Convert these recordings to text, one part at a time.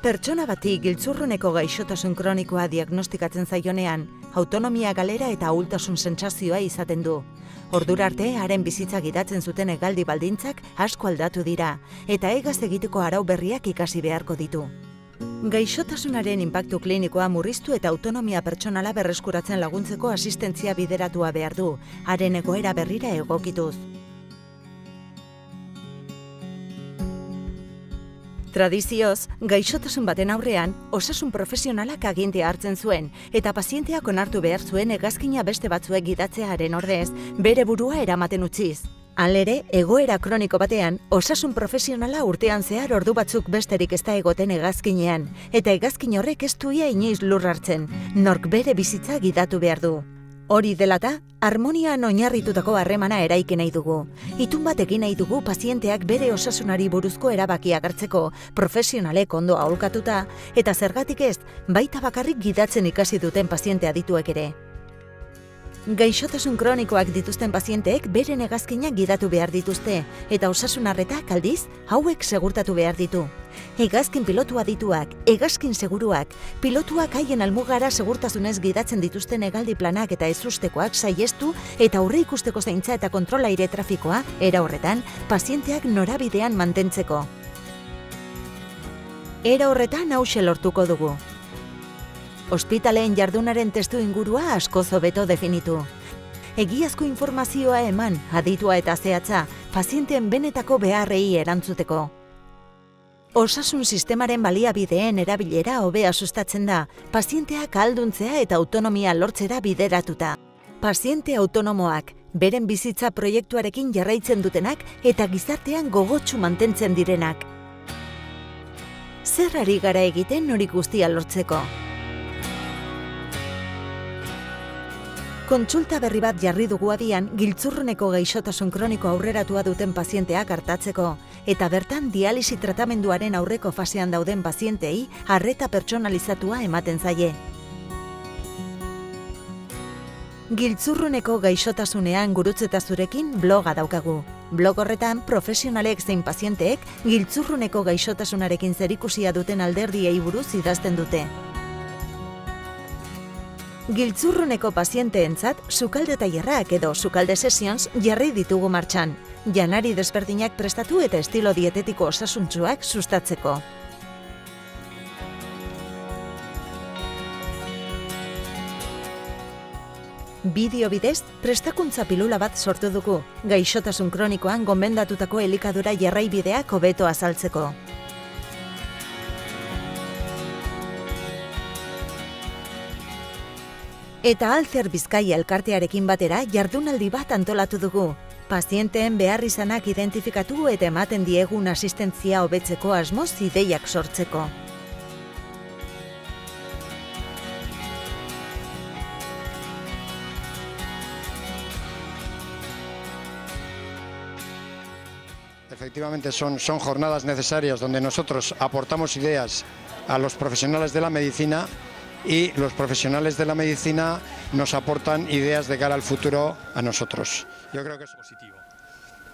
Pertsona bati giltzurruneko gaixotasun kronikoa diagnostikatzen zaionean, autonomia galera eta ahultasun sentsazioa izaten du. Ordura arte, haren bizitza gidatzen zuten hegaldi baldintzak asko aldatu dira, eta hegaz egiteko arau berriak ikasi beharko ditu. Gaixotasunaren inpaktu klinikoa murriztu eta autonomia pertsonala berreskuratzen laguntzeko asistentzia bideratua behar du, haren egoera berrira egokituz. Tradizioz, gaixotasun baten aurrean, osasun profesionalak agintea hartzen zuen, eta pazienteak onartu behar zuen hegazkina beste batzuek gidatzearen ordez, bere burua eramaten utziz. Halere, egoera kroniko batean, osasun profesionala urtean zehar ordu batzuk besterik ez da egoten hegazkinean, eta hegazkin horrek ez duia inoiz lur hartzen, nork bere bizitza gidatu behar du. Hori delata, harmonian oinarritutako harremana eraiki nahi dugu. Itun bat egin nahi dugu pazienteak bere osasunari buruzko erabakiak hartzeko, profesionalek ondo aholkatuta, eta zergatik ez, baita bakarrik gidatzen ikasi duten paziente adituek ere. Gaixotasun kronikoak dituzten pazienteek beren hegazkinak gidatu behar dituzte, eta osasun arretak aldiz, hauek segurtatu behar ditu. Hegazkin pilotu adituak, hegazkin seguruak, pilotuak haien almugara segurtasunez gidatzen dituzten hegaldi planak eta ezustekoak saihestu eta aurre ikusteko zaintza eta kontrola aire trafikoa, era horretan, pazienteak norabidean mantentzeko. Era horretan hauxe lortuko dugu. Ospitaleen jardunaren testu ingurua askoz hobeto definitu. Egiazko informazioa eman, aditua eta zehatza, pazienteen benetako beharrei erantzuteko. Osasun sistemaren baliabideen erabilera hobea sustatzen da, pazienteak ahalduntzea eta autonomia lortzera bideratuta. Paziente autonomoak, beren bizitza proiektuarekin jarraitzen dutenak eta gizartean gogotsu mantentzen direnak. Zer ari gara egiten hori guztia lortzeko? Kontsulta berri bat jarri dugu abian giltzurruneko gaixotasun kroniko aurreratua duten pazienteak artatzeko, eta bertan dialisi tratamenduaren aurreko fasean dauden pazientei arreta pertsonalizatua ematen zaie. Giltzurruneko gaixotasunean gurutzeta zurekin bloga daukagu. Blog horretan profesionalek zein pazienteek giltzurruneko gaixotasunarekin zerikusia duten alderdiei buruz idazten dute. Giltzurruneko pazienteentzat sukalde tailerrak edo sukalde sessions jarri ditugu martxan, janari desberdinak prestatu eta estilo dietetiko osasuntsuak sustatzeko. Bideo bidez, prestakuntza pilula bat sortu dugu, gaixotasun kronikoan gomendatutako elikadura jarraibideak hobeto azaltzeko. Eta Alzer Bizkaia elkartearekin batera jardunaldi bat antolatu dugu. Pazienteen beharrizanak identifikatu eta ematen diegun asistentzia hobetzeko asmoz ideiak sortzeko. Efectivamente son jornadas necesarias donde nosotros aportamos ideas a los profesionales de la medicina y los profesionales de la medicina nos aportan ideas de cara al futuro a nosotros. Yo creo que es positivo.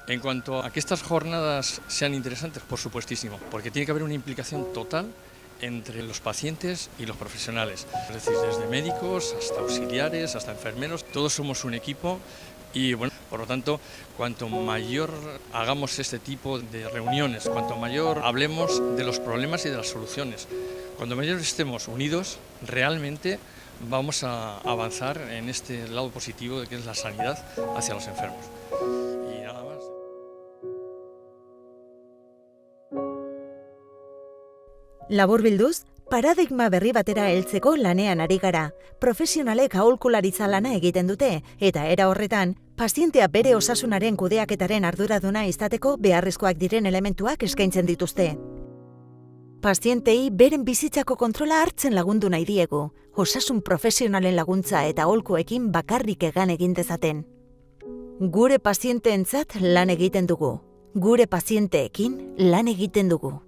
En cuanto a que estas jornadas sean interesantes, por supuestísimo, porque tiene que haber una implicación total entre los pacientes y los profesionales. Es decir, desde médicos hasta auxiliares, hasta enfermeros, todos somos un equipo y bueno, por lo tanto, cuanto mayor hagamos este tipo de reuniones, cuanto mayor hablemos de los problemas y de las soluciones, cuando mayor estemos unidos, realmente vamos a avanzar en este lado positivo de que es la sanidad hacia los enfermos. Y nada más. Laburbilduz, paradigma berri batera heltzeko lanean ari gara. Profesionalek aholkularitza lana egiten dute, eta era horretan, pazientea bere osasunaren kudeaketaren arduraduna izateko beharrezkoak diren elementuak eskaintzen dituzte. Pazientei beren bizitzako kontrola hartzen lagundu nahi diegu, osasun profesionalen laguntza eta aholkuekin bakarrik egan egin dezaten. Gure pazienteentzat lan egiten dugu, gure pazienteekin lan egiten dugu.